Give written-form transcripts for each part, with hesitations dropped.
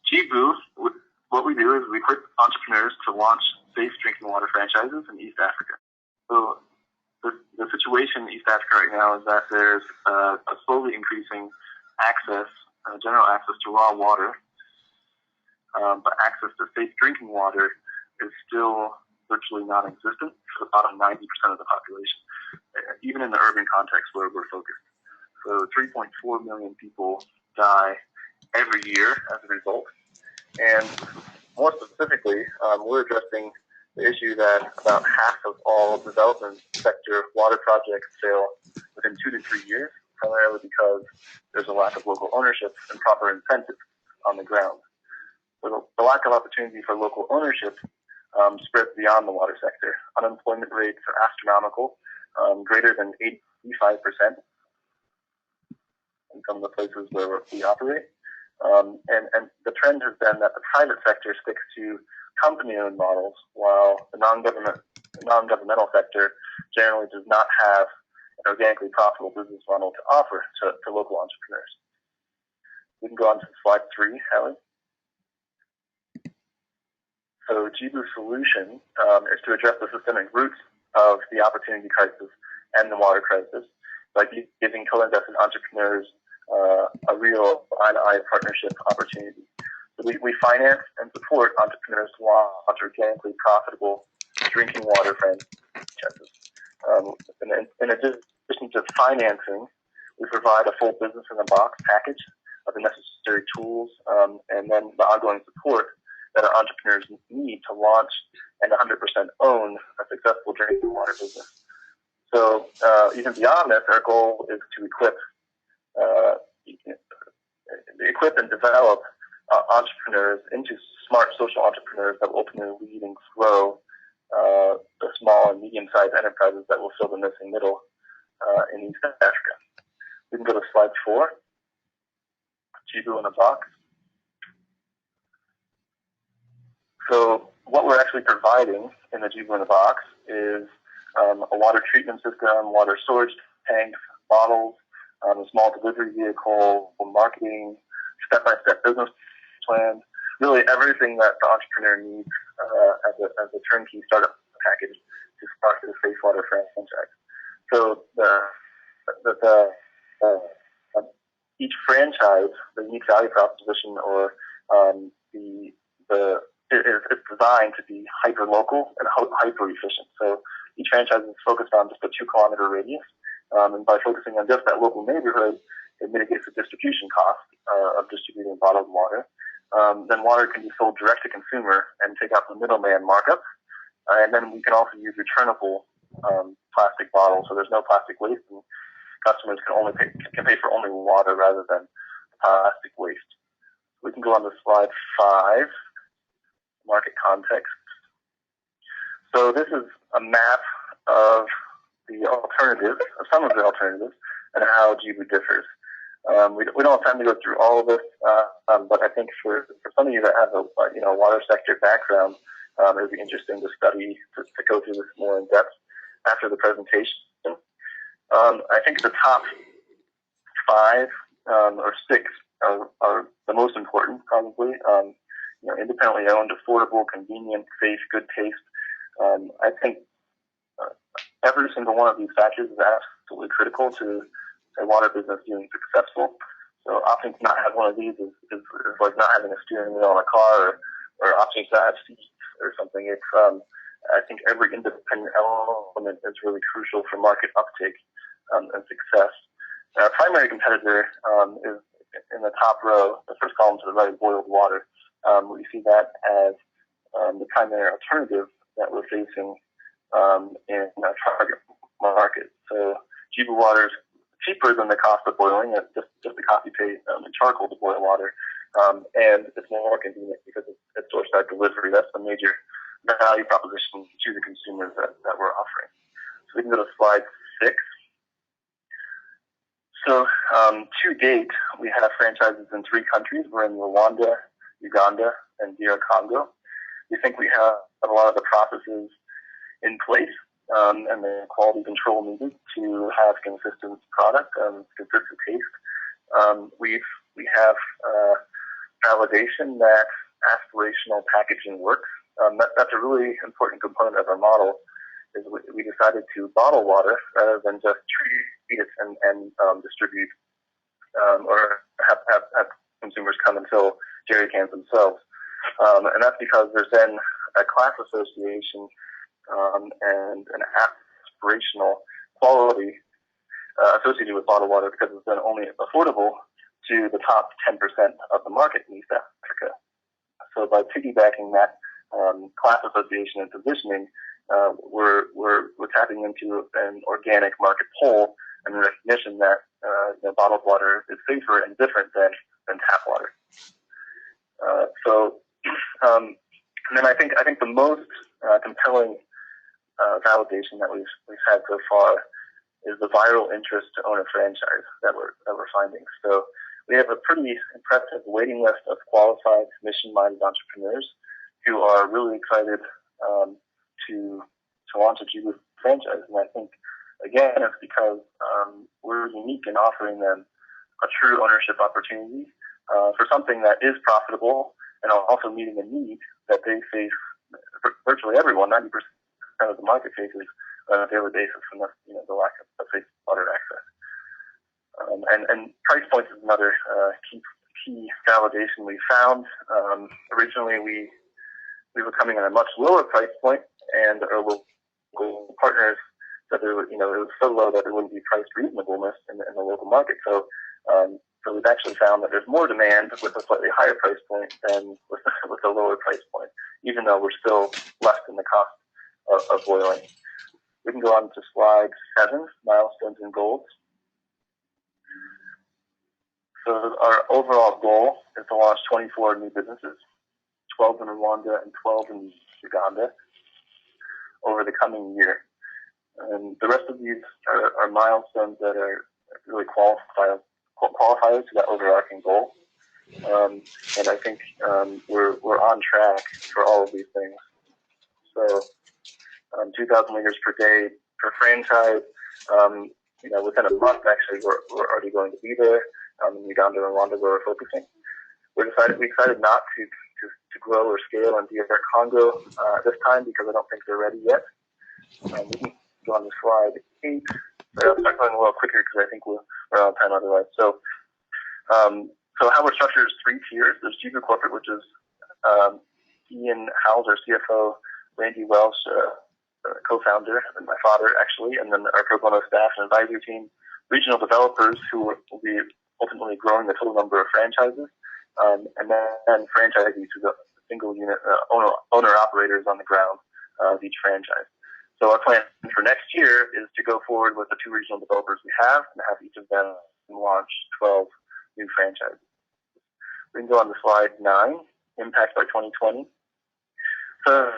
Jibu, what we do is we equip entrepreneurs to launch safe drinking water franchises in East Africa. So the situation in East Africa right now is that there's a slowly increasing general access to raw water, but access to safe drinking water is still virtually non-existent for about 90% of the population, even in the urban context where we're focused. So 3.4 million people die every year as a result. And more specifically, we're addressing the issue that about half of all development sector water projects fail within 2 to 3 years, primarily because there's a lack of local ownership and proper incentives on the ground. So the lack of opportunity for local ownership spreads beyond the water sector. Unemployment rates are astronomical, greater than 85% in some of the places where we operate. And the trend has been that the private sector sticks to company-owned models, while the non-governmental sector generally does not have an organically profitable business model to offer to local entrepreneurs. We can go on to slide 3, Hallie. So Jibu's solution is to address the systemic roots of the opportunity crisis and the water crisis by giving co-invested entrepreneurs a real eye-to-eye partnership opportunity. So we finance and support entrepreneurs to launch organically profitable drinking water franchises. In addition to financing, we provide a full business-in-a-box package of the necessary tools and then the ongoing support that our entrepreneurs need to launch and 100% own a successful drinking water business. So even beyond this, our goal is to equip and develop entrepreneurs into smart social entrepreneurs that will ultimately lead and grow the small and medium-sized enterprises that will fill the missing middle in East Africa. We can go to slide 4. Jibu in a box. So what we're actually providing in the Jibu in a box is a water treatment system, water storage tanks, bottles, a small delivery vehicle, marketing, step-by-step business plan, really everything that the entrepreneur needs as a turnkey startup package to start the safe water franchise. So each franchise, the unique value proposition or it's designed to be hyper-local and hyper-efficient. So each franchise is focused on just a 2-kilometer radius. And by focusing on just that local neighborhood, it mitigates the distribution cost of distributing bottled water. Then water can be sold direct to consumer and take out the middleman markup. And then we can also use returnable plastic bottles, so there's no plastic waste, and customers can pay for only water rather than plastic waste. We can go on to slide 5, market context. So this is a map of the alternatives, of some of the alternatives, and how Jibu differs. We don't have time to go through all of this, but I think for some of you that have a water sector background, it would be interesting to study, to go through this more in depth after the presentation. I think the top 5 or 6 are the most important, probably. Independently owned, affordable, convenient, safe, good taste. I think every single one of these factors is absolutely critical to a water business being successful. So opting to not have one of these is like not having a steering wheel on a car, or opting to have seats or something. It's I think every independent element is really crucial for market uptake and success. Our primary competitor is in the top row, the first column to the right, boiled water. We see that as the primary alternative that we're facing in our target market. So Jibu water is cheaper than the cost of boiling. It's just the cost you pay in charcoal to boil water. And it's more convenient because it's doorstep delivery. That's the major value proposition to the consumers that we're offering. So we can go to slide 6. So to date, we have franchises in 3 countries. We're in Rwanda, Uganda, and DR Congo. We think we have a lot of the processes in place and the quality control needed to have consistent product and consistent taste. We have validation that aspirational packaging works. That's a really important component of our model. Is we decided to bottle water rather than just treat it and distribute or have consumers come and fill jerry cans themselves. And that's because there's then a class association and an aspirational quality associated with bottled water because it's then only affordable to the top 10% of the market in East Africa. So by piggybacking that class association and positioning, we're tapping into an organic market pull and recognition that bottled water is safer and different than tap water. And then I think the most compelling validation that we've had so far is the viral interest to own a franchise that we're finding. So we have a pretty impressive waiting list of qualified, mission-minded entrepreneurs who are really excited to launch a Jibu franchise. And I think, again, it's because we're unique in offering them a true ownership opportunity for something that is profitable and also meeting a need that they face, virtually everyone, 90% of the market faces on a daily basis from the lack of safe water access. And price points is another key validation we found. Originally, we were coming at a much lower price point, and our local partners said it was so low that there wouldn't be price reasonableness in the local market. So we've actually found that there's more demand with a slightly higher price point than with a lower price point, even though we're still less than the cost of boiling. We can go on to slide 7, milestones and goals. So our overall goal is to launch 24 new businesses, 12 in Rwanda and 12 in Uganda, over the coming year. And the rest of these are milestones that are really qualifiers to that overarching goal. And I think we're on track for all of these things. So 2,000 liters per day per franchise. Within a month, actually, we're already going to be there. In Uganda and Rwanda, where we're focusing. We decided not to grow or scale in DR Congo this time because I don't think they're ready yet. We can go on to slide 8. I'll start going a little quicker because I think we're out of time otherwise. So how we're structured is 3 tiers. There's Jibu Corporate, which is Ian Howells, our CFO, Randy Welsh, co-founder, and my father, actually, and then our pro bono staff and advisory team, regional developers who will be ultimately growing the total number of franchises, and then franchisees who are single unit owner operators on the ground of each franchise. So our plan for next year is to go forward with the 2 regional developers we have and have each of them launch 12 new franchises. We can go on to slide 9, impact by 2020. So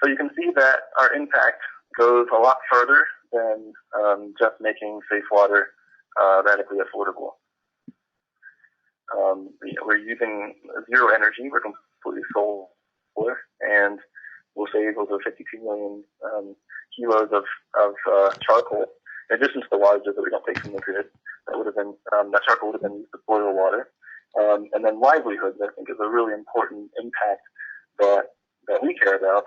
you can see that our impact goes a lot further than just making safe water radically affordable. We're using zero energy. We're completely solar, and we'll save over 52 million kilos of charcoal. In addition to the water that we don't take from the grid, that charcoal would have been used to boil water. And then livelihoods, I think, is a really important impact that we care about.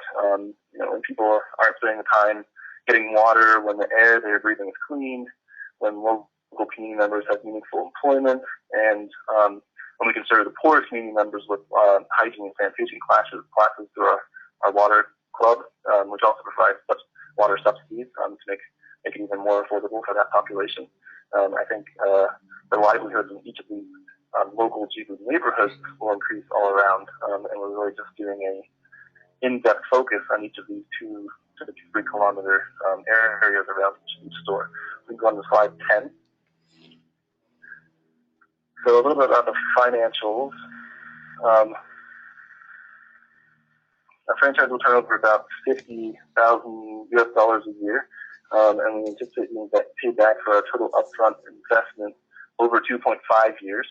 When people aren't spending the time getting water, when the air they're breathing is clean, when local community members have meaningful employment, and when we can serve the poorest community members with hygiene and sanitation classes through our water club, which also provides water subsidies to make it even more affordable for that population. I think the livelihoods in each of these local Jibu neighborhoods will increase all around, and we're really just doing a in-depth focus on each of these 2 to 3 kilometer areas around each store. We can go on to slide 10. So a little bit about the financials. A franchise will turn over about $50,000 US a year, and we anticipate being paid back for a total upfront investment over 2.5 years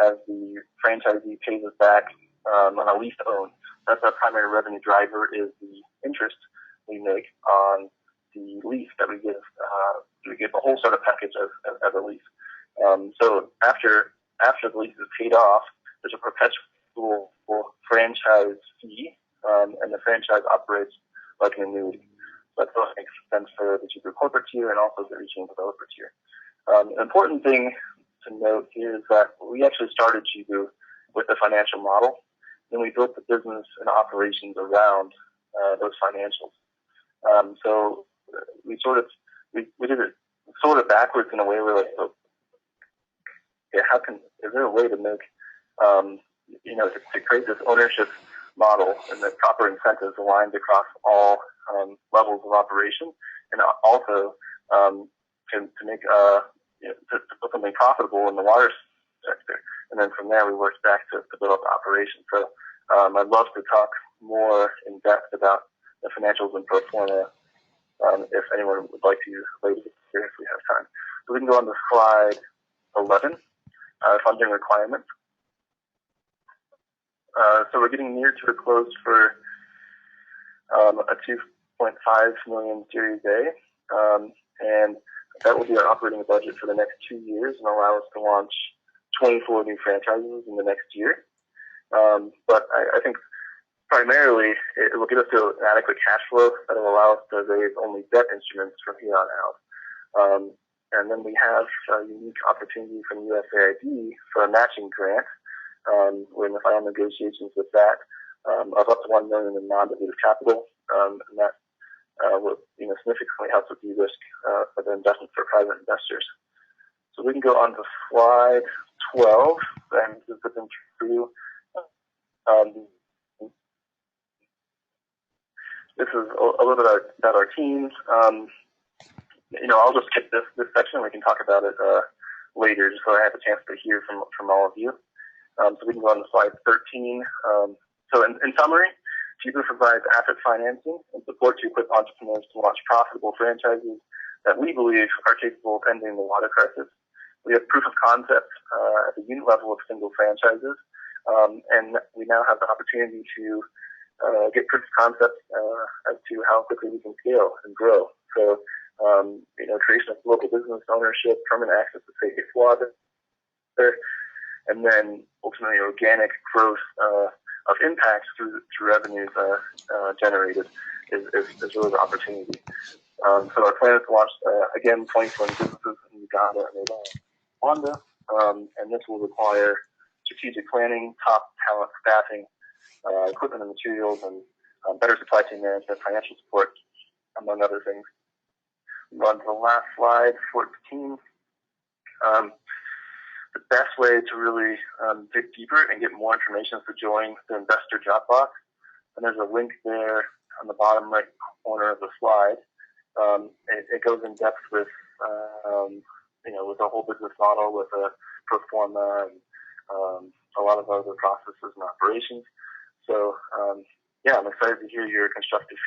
as the franchisee pays us back on a lease to own. That's our primary revenue driver, is the interest we make on the lease that we give. We give the whole startup package as a lease. So after the lease is paid off, there's a perpetual actual franchise fee, and the franchise operates like an annuity. So that's what makes sense for the Jibu corporate tier and also the regional developer tier. An important thing to note here is that we actually started Jibu with the financial model, and we built the business and operations around those financials. So we did it sort of backwards in a way. We're like, oh, yeah, is there a way to make, to create this ownership model and the proper incentives aligned across all levels of operation, and also to make to put something profitable in the water sector. And then from there, we worked back to build up the operation. So I'd love to talk more in depth about the financials and pro forma if anyone would like to later here if we have time. So we can go on to slide 11, funding requirements. So we're getting near to a close for a 2.5 million Series A, and that will be our operating budget for the next 2 years and allow us to launch 24 new franchises in the next year. But I think primarily it will get us to an adequate cash flow that will allow us to raise only debt instruments from here on out. And then we have a unique opportunity from USAID for a matching grant. We're in the final negotiations with that of up to $1 million in non-dilutive capital, and that will significantly help with de-risk for the investment for private investors. So we can go on to slide 12, and this is looking through. This is a little bit about our teams. I'll just skip this section. We can talk about it later, just so I have a chance to hear from all of you. So we can go on to slide 13. So in summary, Jibu provides asset financing and support to equip entrepreneurs to launch profitable franchises that we believe are capable of ending the water crisis. We have proof of concept at the unit level of single franchises, and we now have the opportunity to get proof of concept as to how quickly we can scale and grow. So, creation of local business ownership, permanent access to safe water, and then ultimately organic growth of impact through revenues generated is really the opportunity. So our plan is to launch, again, 24 businesses in Uganda and Rwanda, and this will require strategic planning, top talent staffing, equipment and materials, and better supply chain management, financial support, among other things. Move on to the last slide, 14. The best way to really dig deeper and get more information is to join the investor Dropbox. And there's a link there on the bottom right corner of the slide. It goes in depth with, with the whole business model, with a pro forma, and a lot of other processes and operations. So, I'm excited to hear your constructive